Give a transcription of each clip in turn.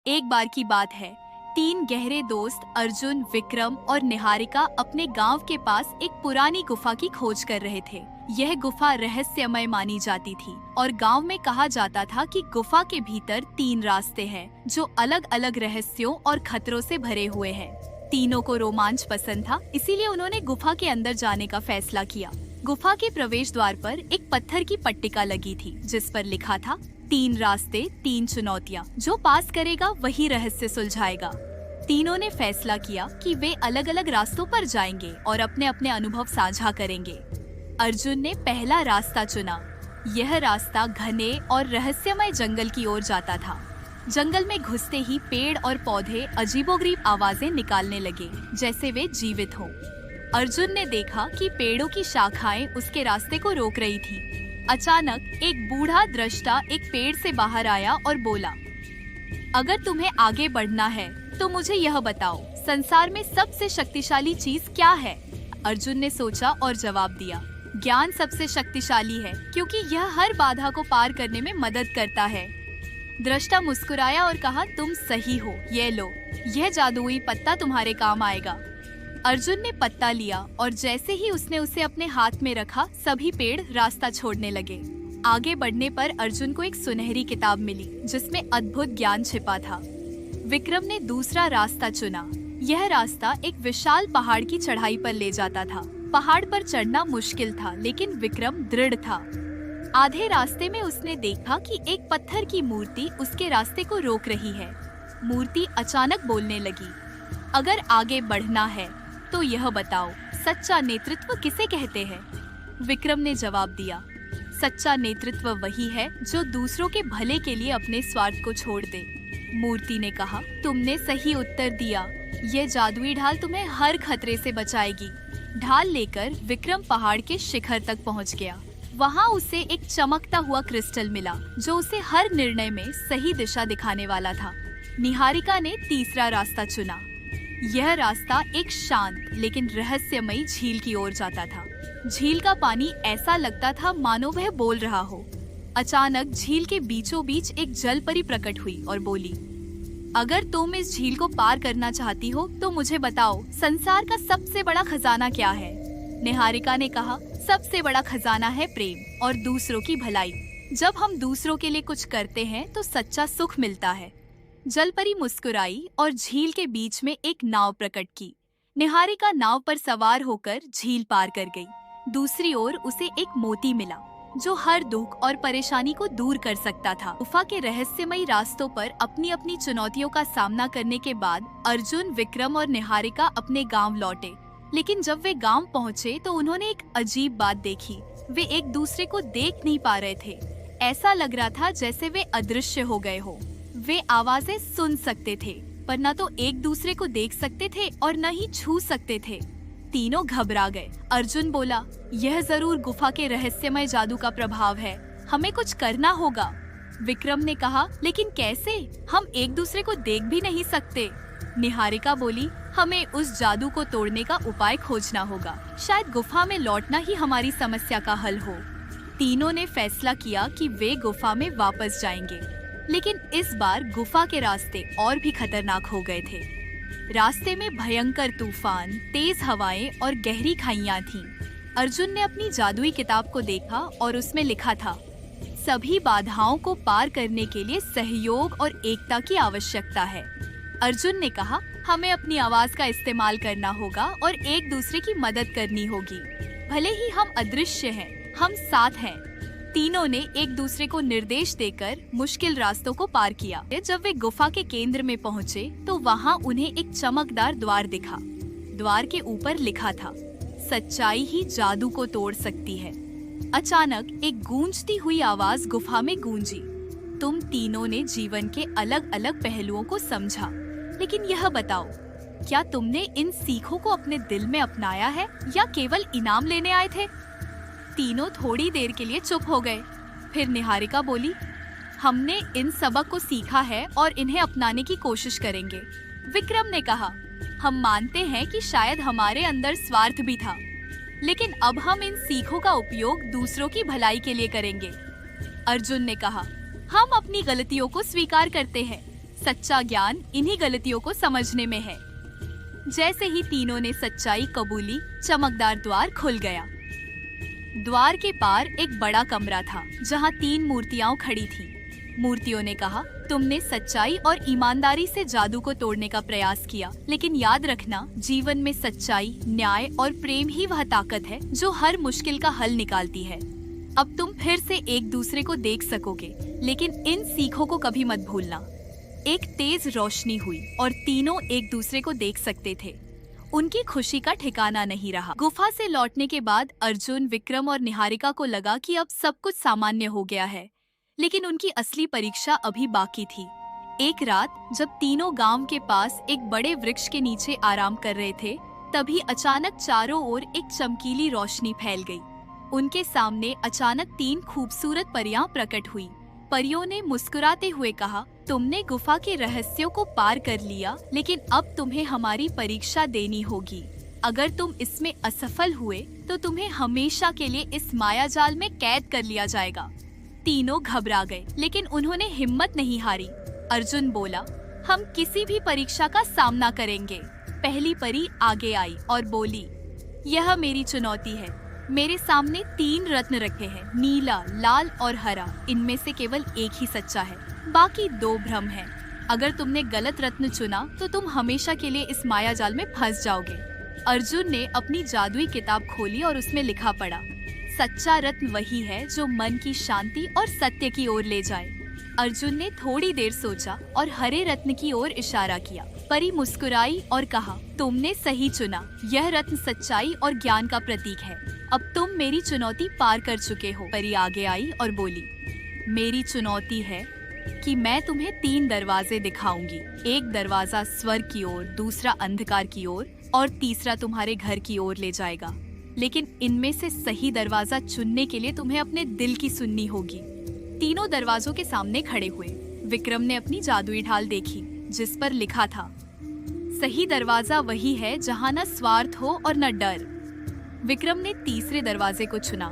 एक बार की बात है, तीन गहरे दोस्त अर्जुन, विक्रम और निहारिका अपने गांव के पास एक पुरानी गुफा की खोज कर रहे थे। यह गुफा रहस्यमय मानी जाती थी और गांव में कहा जाता था कि गुफा के भीतर तीन रास्ते हैं जो अलग अलग रहस्यों और खतरों से भरे हुए हैं। तीनों को रोमांच पसंद था, इसीलिए उन्होंने गुफा के अंदर जाने का फैसला किया। गुफा के प्रवेश द्वार पर एक पत्थर की पट्टिका लगी थी जिस पर लिखा था, तीन रास्ते, तीन चुनौतियाँ, जो पास करेगा वही रहस्य सुलझाएगा। तीनों ने फैसला किया कि वे अलग अलग रास्तों पर जाएंगे और अपने अपने अनुभव साझा करेंगे। अर्जुन ने पहला रास्ता चुना। यह रास्ता घने और रहस्यमय जंगल की ओर जाता था। जंगल में घुसते ही पेड़ और पौधे अजीबोगरीब आवाजें निकालने लगे, जैसे वे जीवित हों। अर्जुन ने देखा कि पेड़ों की शाखाएं उसके रास्ते को रोक रही थी। अचानक एक बूढ़ा दृष्टा एक पेड़ से बाहर आया और बोला, अगर तुम्हें आगे बढ़ना है तो मुझे यह बताओ, संसार में सबसे शक्तिशाली चीज क्या है? अर्जुन ने सोचा और जवाब दिया, ज्ञान सबसे शक्तिशाली है, क्योंकि यह हर बाधा को पार करने में मदद करता है। दृष्टा मुस्कुराया और कहा, तुम सही हो, ये लो, यह जादुई पत्ता तुम्हारे काम आएगा। अर्जुन ने पत्ता लिया और जैसे ही उसने उसे अपने हाथ में रखा, सभी पेड़ रास्ता छोड़ने लगे। आगे बढ़ने पर अर्जुन को एक सुनहरी किताब मिली जिसमें अद्भुत ज्ञान छिपा था। विक्रम ने दूसरा रास्ता चुना। यह रास्ता एक विशाल पहाड़ की चढ़ाई पर ले जाता था। पहाड़ पर चढ़ना मुश्किल था, लेकिन विक्रम दृढ़ था। आधे रास्ते में उसने देखा कि एक पत्थर की मूर्ति उसके रास्ते को रोक रही है। मूर्ति अचानक बोलने लगी, अगर आगे बढ़ना है तो यह बताओ, सच्चा नेतृत्व किसे कहते हैं? विक्रम ने जवाब दिया, सच्चा नेतृत्व वही है जो दूसरों के भले के लिए अपने स्वार्थ को छोड़ दे। मूर्ति ने कहा, तुमने सही उत्तर दिया, ये जादुई ढाल तुम्हें हर खतरे से बचाएगी। ढाल लेकर विक्रम पहाड़ के शिखर तक पहुंच गया। वहां उसे एक चमकता हुआ क्रिस्टल मिला जो उसे हर निर्णय में सही दिशा दिखाने वाला था। निहारिका ने तीसरा रास्ता चुना। यह रास्ता एक शांत लेकिन रहस्यमयी झील की ओर जाता था। झील का पानी ऐसा लगता था मानो वह बोल रहा हो। अचानक झील के बीचों बीच एक जल परी प्रकट हुई और बोली, अगर तुम इस झील को पार करना चाहती हो तो मुझे बताओ, संसार का सबसे बड़ा खजाना क्या है? निहारिका ने कहा, सबसे बड़ा खजाना है प्रेम और दूसरों की भलाई। जब हम दूसरों के लिए कुछ करते हैं तो सच्चा सुख मिलता है। जलपरी मुस्कुराई और झील के बीच में एक नाव प्रकट की। निहारिका नाव पर सवार होकर झील पार कर गई। दूसरी ओर उसे एक मोती मिला जो हर दुख और परेशानी को दूर कर सकता था। गुफा के रहस्यमयी रास्तों पर अपनी अपनी चुनौतियों का सामना करने के बाद अर्जुन, विक्रम और निहारिका अपने गांव लौटे। लेकिन जब वे गांव पहुंचे तो उन्होंने एक अजीब बात देखी। वे एक दूसरे को देख नहीं पा रहे थे। ऐसा लग रहा था जैसे वे अदृश्य हो गए हो। वे आवाजें सुन सकते थे पर न तो एक दूसरे को देख सकते थे और न ही छू सकते थे। तीनों घबरा गए। अर्जुन बोला, यह जरूर गुफा के रहस्यमय जादू का प्रभाव है, हमें कुछ करना होगा। विक्रम ने कहा, लेकिन कैसे? हम एक दूसरे को देख भी नहीं सकते। निहारिका बोली, हमें उस जादू को तोड़ने का उपाय खोजना होगा। शायद गुफा में लौटना ही हमारी समस्या का हल हो। तीनों ने फैसला किया कि वे गुफा में वापस जाएंगे, लेकिन इस बार गुफा के रास्ते और भी खतरनाक हो गए थे। रास्ते में भयंकर तूफान, तेज हवाएं और गहरी खाइयां थीं। अर्जुन ने अपनी जादुई किताब को देखा और उसमें लिखा था, सभी बाधाओं को पार करने के लिए सहयोग और एकता की आवश्यकता है। अर्जुन ने कहा, हमें अपनी आवाज का इस्तेमाल करना होगा और एक दूसरे की मदद करनी होगी। भले ही हम अदृश्य हैं, हम साथ हैं। तीनों ने एक दूसरे को निर्देश देकर मुश्किल रास्तों को पार किया। जब वे गुफा के केंद्र में पहुँचे तो वहाँ उन्हें एक चमकदार द्वार दिखा। द्वार के ऊपर लिखा था, सच्चाई ही जादू को तोड़ सकती है। अचानक एक गूंजती हुई आवाज गुफा में गूंजी। तुम तीनों ने जीवन के अलग अलग पहलुओं को समझा, लेकिन यह बताओ, क्या तुमने इन सीखों को अपने दिल में अपनाया है या केवल इनाम लेने आए थे? तीनों थोड़ी देर के लिए चुप हो गए। फिर निहारिका बोली, हमने इन सबक को सीखा है और इन्हें अपनाने की कोशिश करेंगे। विक्रम ने कहा, हम मानते हैं कि शायद हमारे अंदर स्वार्थ भी था, लेकिन अब हम इन सीखों का उपयोग दूसरों की भलाई के लिए करेंगे। अर्जुन ने कहा, हम अपनी गलतियों को स्वीकार करते हैं। सच्चा ज्ञान इन्हीं गलतियों को समझने में है। जैसे ही तीनों ने सच्चाई कबूली, चमकदार द्वार खुल गया। द्वार के पार एक बड़ा कमरा था जहाँ 3 मूर्तियां खड़ी थीं। मूर्तियों ने कहा, तुमने सच्चाई और ईमानदारी से जादू को तोड़ने का प्रयास किया, लेकिन याद रखना, जीवन में सच्चाई, न्याय और प्रेम ही वह ताकत है जो हर मुश्किल का हल निकालती है। अब तुम फिर से एक दूसरे को देख सकोगे, लेकिन इन सीखों को कभी मत भूलना। एक तेज रोशनी हुई और तीनों एक दूसरे को देख सकते थे। उनकी खुशी का ठिकाना नहीं रहा। गुफा से लौटने के बाद अर्जुन, विक्रम और निहारिका को लगा कि अब सब कुछ सामान्य हो गया है, लेकिन उनकी असली परीक्षा अभी बाकी थी। एक रात जब तीनों गांव के पास एक बड़े वृक्ष के नीचे आराम कर रहे थे, तभी अचानक चारों ओर एक चमकीली रोशनी फैल गई। उनके सामने अचानक 3 खूबसूरत परियां प्रकट हुई। परियों ने मुस्कुराते हुए कहा, तुमने गुफा के रहस्यों को पार कर लिया, लेकिन अब तुम्हें हमारी परीक्षा देनी होगी। अगर तुम इसमें असफल हुए तो तुम्हें हमेशा के लिए इस मायाजाल में कैद कर लिया जाएगा। तीनों घबरा गए, लेकिन उन्होंने हिम्मत नहीं हारी। अर्जुन बोला, हम किसी भी परीक्षा का सामना करेंगे। पहली परी आगे आई और बोली, यह मेरी चुनौती है। मेरे सामने 3 रत्न रखे हैं, नीला, लाल और हरा। इनमें से केवल एक ही सच्चा है, बाकी 2 भ्रम हैं। अगर तुमने गलत रत्न चुना तो तुम हमेशा के लिए इस मायाजाल में फंस जाओगे। अर्जुन ने अपनी जादुई किताब खोली और उसमें लिखा पढ़ा, सच्चा रत्न वही है जो मन की शांति और सत्य की ओर ले जाए। अर्जुन ने थोड़ी देर सोचा और हरे रत्न की ओर इशारा किया। परी मुस्कुराई और कहा, तुमने सही चुना। यह रत्न सच्चाई और ज्ञान का प्रतीक है। अब तुम मेरी चुनौती पार कर चुके हो। परी आगे आई और बोली, मेरी चुनौती है कि मैं तुम्हें 3 दरवाजे दिखाऊंगी। एक दरवाजा स्वर्ग की ओर, दूसरा अंधकार की ओर और तीसरा तुम्हारे घर की ओर ले जाएगा। लेकिन इनमें से सही दरवाजा चुनने के लिए तुम्हें अपने दिल की सुननी होगी। तीनों दरवाजों के सामने खड़े हुए। विक्रम ने अपनी जादुई ढाल देखी, जिस पर लिखा था, सही दरवाजा वही है जहाँ न स्वार्थ हो और न डर। विक्रम ने तीसरे दरवाजे को चुना।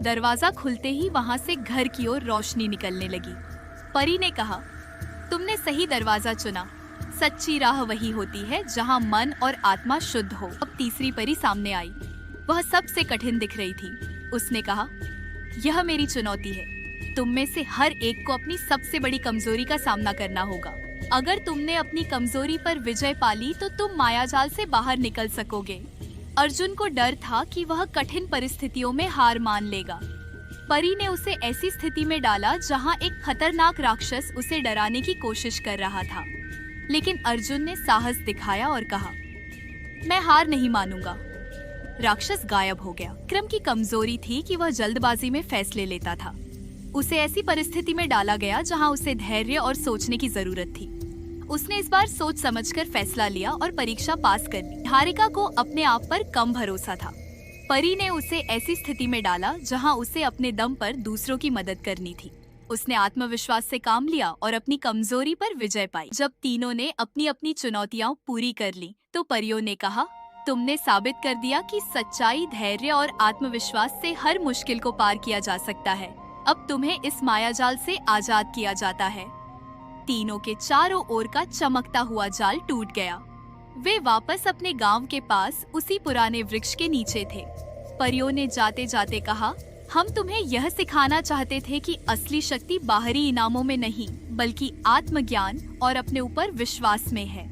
दरवाजा खुलते ही वहाँ से घर की ओर रोशनी निकलने लगी। परी ने कहा, तुमने सही दरवाजा चुना। सच्ची राह वही होती है जहाँ मन और आत्मा शुद्ध हो। अब तीसरी परी सामने आई। वह सबसे कठिन दिख रही थी। उसने कहा, यह मेरी चुनौती है। तुम में से हर एक को अपनी सबसे बड़ी कमजोरी का सामना करना होगा। अगर तुमने अपनी कमजोरी पर विजय पाली तो तुम मायाजाल से बाहर निकल सकोगे। अर्जुन को डर था कि वह कठिन परिस्थितियों में हार मान लेगा। परी ने उसे ऐसी स्थिति में डाला जहां एक खतरनाक राक्षस उसे डराने की कोशिश कर रहा था, लेकिन अर्जुन ने साहस दिखाया और कहा, मैं हार नहीं मानूंगा। राक्षस गायब हो गया। विक्रम की कमजोरी थी कि वह जल्दबाजी में फैसले लेता था। उसे ऐसी परिस्थिति में डाला गया जहां उसे धैर्य और सोचने की जरूरत थी। उसने इस बार सोच समझकर फैसला लिया और परीक्षा पास कर ली। निहारिका को अपने आप पर कम भरोसा था। परी ने उसे ऐसी स्थिति में डाला जहां उसे अपने दम पर दूसरों की मदद करनी थी। उसने आत्मविश्वास से काम लिया और अपनी कमजोरी पर विजय पाई। जब तीनों ने अपनी अपनी चुनौतियां पूरी कर ली तो परियों ने कहा, तुमने साबित कर दिया कि सच्चाई, धैर्य और आत्मविश्वास से हर मुश्किल को पार किया जा सकता है। अब तुम्हें इस मायाजाल से आजाद किया जाता है। तीनों के चारों ओर का चमकता हुआ जाल टूट गया। वे वापस अपने गांव के पास उसी पुराने वृक्ष के नीचे थे। परियों ने जाते जाते कहा, हम तुम्हें यह सिखाना चाहते थे कि असली शक्ति बाहरी इनामों में नहीं, बल्कि आत्मज्ञान और अपने ऊपर विश्वास में है।